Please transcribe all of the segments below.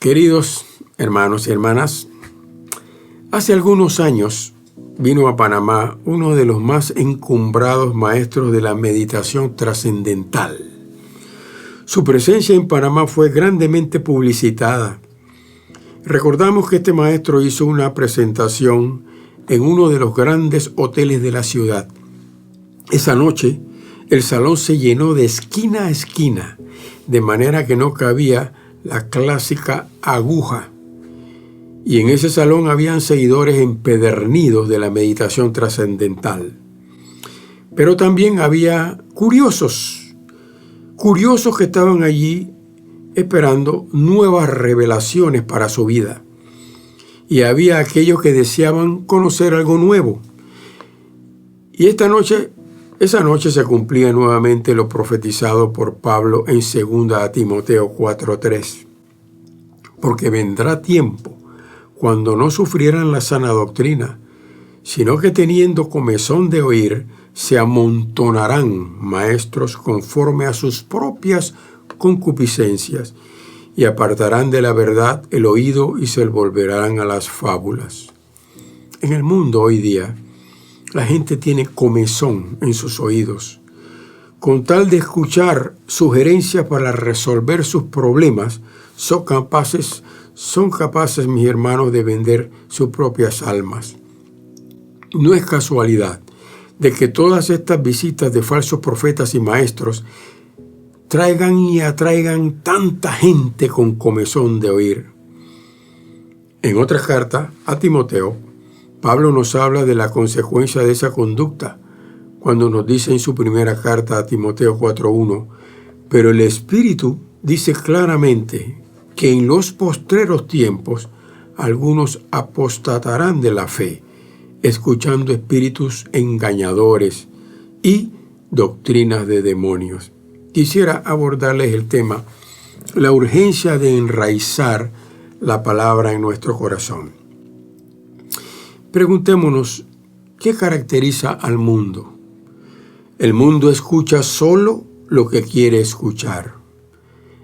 Queridos hermanos y hermanas, hace algunos años vino a Panamá uno de los más encumbrados maestros de la meditación trascendental. Su presencia en Panamá fue grandemente publicitada. Recordamos que este maestro hizo una presentación en uno de los grandes hoteles de la ciudad. Esa noche, el salón se llenó de esquina a esquina, de manera que no cabía la clásica aguja. Y en ese salón habían seguidores empedernidos de la meditación trascendental. Pero también había curiosos que estaban allí esperando nuevas revelaciones para su vida. Y había aquellos que deseaban conocer algo nuevo. Y esa noche se cumplía nuevamente lo profetizado por Pablo en 2 Timoteo 4:3. Porque vendrá tiempo cuando no sufrieran la sana doctrina, sino que teniendo comezón de oír, se amontonarán maestros conforme a sus propias concupiscencias, y apartarán de la verdad el oído y se volverán a las fábulas. En el mundo hoy día, la gente tiene comezón en sus oídos. Con tal de escuchar sugerencias para resolver sus problemas, son capaces, mis hermanos, de vender sus propias almas. No es casualidad de que todas estas visitas de falsos profetas y maestros traigan y atraigan tanta gente con comezón de oír. En otra carta a Timoteo, Pablo nos habla de la consecuencia de esa conducta cuando nos dice en su primera carta a Timoteo 4:1, pero el Espíritu dice claramente que en los postreros tiempos algunos apostatarán de la fe, escuchando espíritus engañadores y doctrinas de demonios. Quisiera abordarles el tema, la urgencia de enraizar la palabra en nuestro corazón. Preguntémonos, ¿qué caracteriza al mundo? El mundo escucha solo lo que quiere escuchar.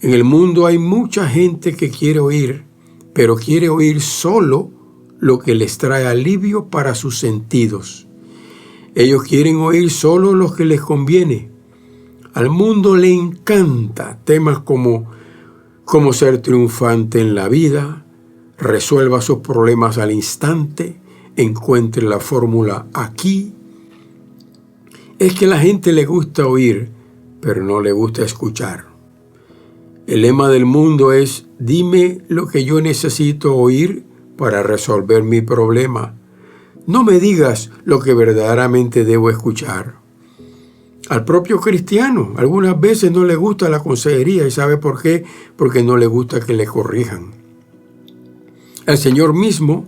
En el mundo hay mucha gente que quiere oír, pero quiere oír solo lo que les trae alivio para sus sentidos. Ellos quieren oír solo lo que les conviene. Al mundo le encanta temas como cómo ser triunfante en la vida, resuelva sus problemas al instante, encuentre la fórmula aquí. Es que a la gente le gusta oír, pero no le gusta escuchar. El lema del mundo es, dime lo que yo necesito oír para resolver mi problema. No me digas lo que verdaderamente debo escuchar. Al propio cristiano, algunas veces no le gusta la consejería. ¿Y sabe por qué? Porque no le gusta que le corrijan. El Señor mismo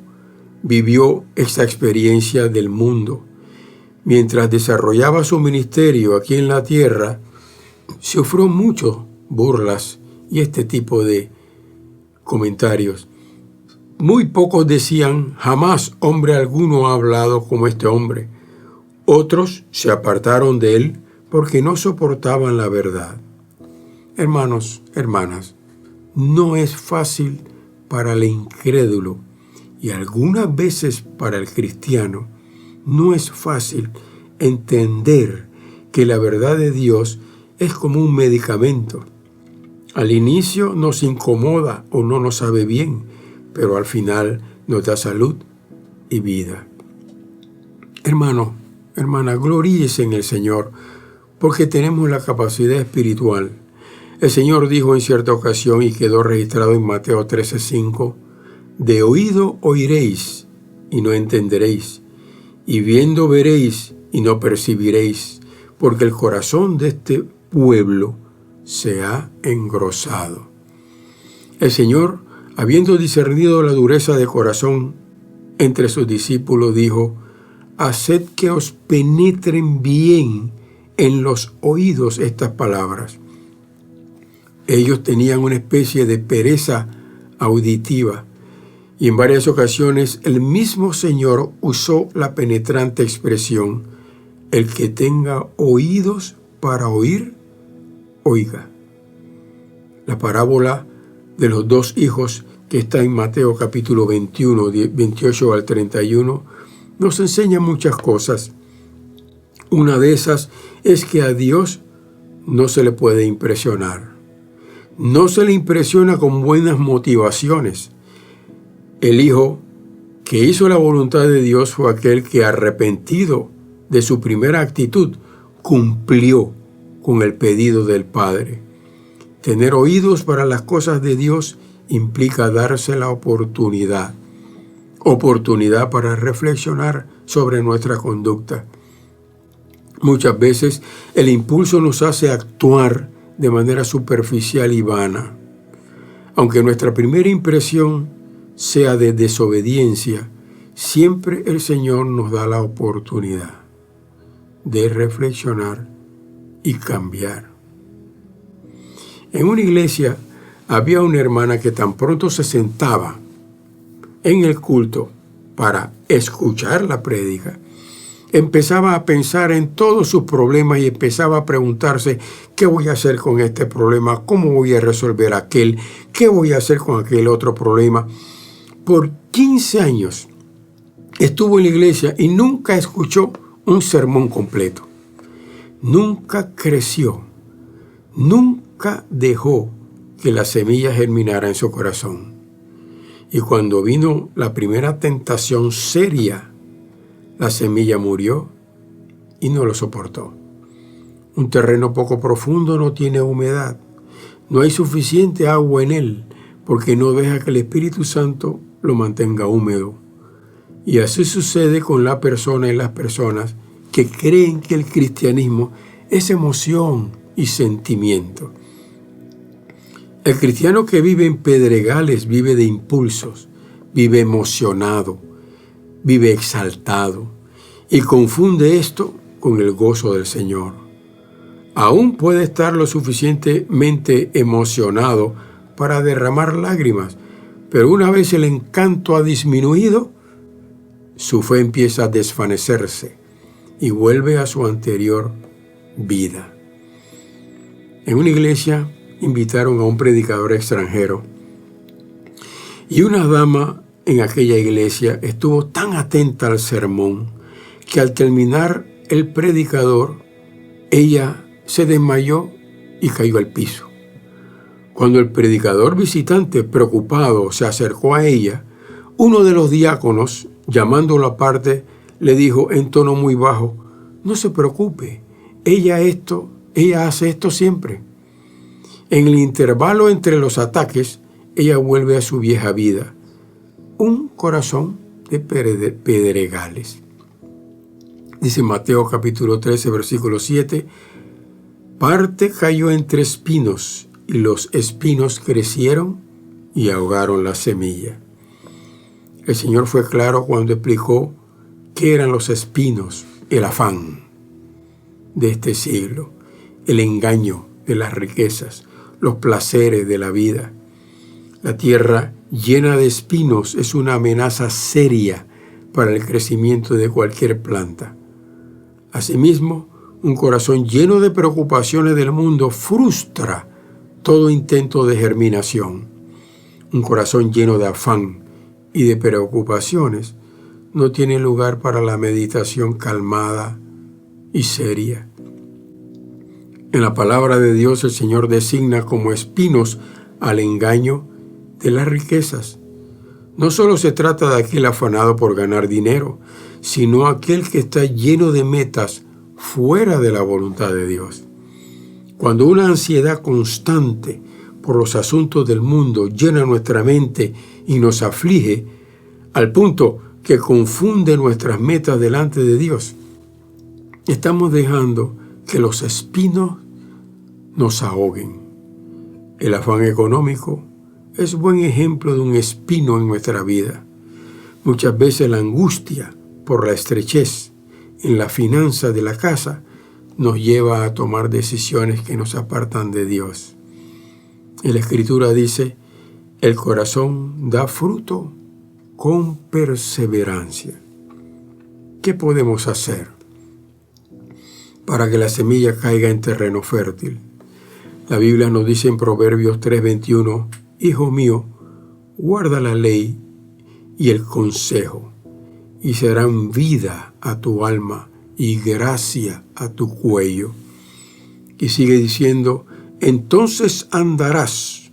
vivió esta experiencia del mundo. Mientras desarrollaba su ministerio aquí en la tierra, sufrió muchas burlas y este tipo de comentarios. Muy pocos decían, jamás hombre alguno ha hablado como este hombre. Otros se apartaron de él porque no soportaban la verdad. Hermanos, hermanas, no es fácil para el incrédulo y algunas veces para el cristiano, no es fácil entender que la verdad de Dios es como un medicamento. Al inicio nos incomoda o no nos sabe bien, pero al final nos da salud y vida. Hermano, hermana, gloríese en el Señor, porque tenemos la capacidad espiritual. El Señor dijo en cierta ocasión, y quedó registrado en Mateo 13:5, de oído oiréis y no entenderéis, y viendo veréis y no percibiréis, porque el corazón de este pueblo se ha engrosado. El Señor, habiendo discernido la dureza de corazón entre sus discípulos, dijo, haced que os penetren bien en los oídos estas palabras. Ellos tenían una especie de pereza auditiva y en varias ocasiones el mismo Señor usó la penetrante expresión, el que tenga oídos para oír, oiga. La parábola de los dos hijos que está en Mateo capítulo 21, 28 al 31, nos enseña muchas cosas. Una de esas es que a Dios no se le puede impresionar. No se le impresiona con buenas motivaciones. El Hijo que hizo la voluntad de Dios fue aquel que, arrepentido de su primera actitud, cumplió con el pedido del Padre. Tener oídos para las cosas de Dios implica darse la oportunidad para reflexionar sobre nuestra conducta. Muchas veces el impulso nos hace actuar de manera superficial y vana. Aunque nuestra primera impresión sea de desobediencia, siempre el Señor nos da la oportunidad de reflexionar y cambiar. En una iglesia había una hermana que tan pronto se sentaba en el culto para escuchar la prédica, empezaba a pensar en todos sus problemas y empezaba a preguntarse: ¿qué voy a hacer con este problema? ¿Cómo voy a resolver aquel? ¿Qué voy a hacer con aquel otro problema? Por 15 años estuvo en la iglesia y nunca escuchó un sermón completo. Nunca creció. Nunca dejó que la semilla germinara en su corazón. Y cuando vino la primera tentación seria, la semilla murió y no lo soportó. Un terreno poco profundo no tiene humedad. No hay suficiente agua en él porque no deja que el Espíritu Santo lo mantenga húmedo. Y así sucede con la persona y las personas que creen que el cristianismo es emoción y sentimiento. El cristiano que vive en pedregales vive de impulsos, vive emocionado, vive exaltado y confunde esto con el gozo del Señor. Aún puede estar lo suficientemente emocionado para derramar lágrimas, pero una vez el encanto ha disminuido, su fe empieza a desvanecerse y vuelve a su anterior vida. En una iglesia invitaron a un predicador extranjero y una dama en aquella iglesia estuvo tan atenta al sermón que al terminar el predicador, ella se desmayó y cayó al piso. Cuando el predicador visitante, preocupado, se acercó a ella, uno de los diáconos, llamándolo aparte, le dijo en tono muy bajo: no se preocupe, ella hace esto siempre. En el intervalo entre los ataques, ella vuelve a su vieja vida. Un corazón de pedregales. Dice Mateo capítulo 13, versículo 7, parte cayó entre espinos y los espinos crecieron y ahogaron la semilla. El Señor fue claro cuando explicó qué eran los espinos: el afán de este siglo, el engaño de las riquezas, los placeres de la vida. La tierra llena de espinos es una amenaza seria para el crecimiento de cualquier planta. Asimismo, un corazón lleno de preocupaciones del mundo frustra todo intento de germinación. Un corazón lleno de afán y de preocupaciones no tiene lugar para la meditación calmada y seria. En la palabra de Dios, el Señor designa como espinos al engaño de las riquezas. No solo se trata de aquel afanado por ganar dinero, sino aquel que está lleno de metas fuera de la voluntad de Dios. Cuando una ansiedad constante por los asuntos del mundo llena nuestra mente y nos aflige, al punto que confunde nuestras metas delante de Dios, estamos dejando que los espinos nos ahoguen. El afán económico es buen ejemplo de un espino en nuestra vida. Muchas veces la angustia por la estrechez en la finanza de la casa nos lleva a tomar decisiones que nos apartan de Dios. En la Escritura dice: el corazón da fruto con perseverancia. ¿Qué podemos hacer para que la semilla caiga en terreno fértil? La Biblia nos dice en Proverbios 3:21: Hijo mío, guarda la ley y el consejo, y serán vida a tu alma y gracia a tu cuello. Y sigue diciendo, entonces andarás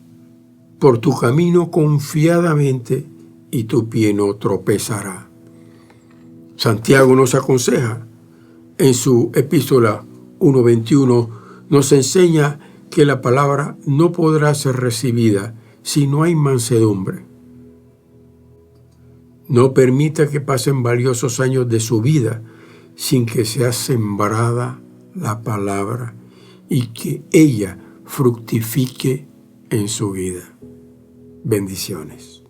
por tu camino confiadamente y tu pie no tropezará. Santiago nos aconseja en su epístola 1:21, nos enseña que la palabra no podrá ser recibida si no hay mansedumbre. No permita que pasen valiosos años de su vida sin que sea sembrada la palabra y que ella fructifique en su vida. Bendiciones.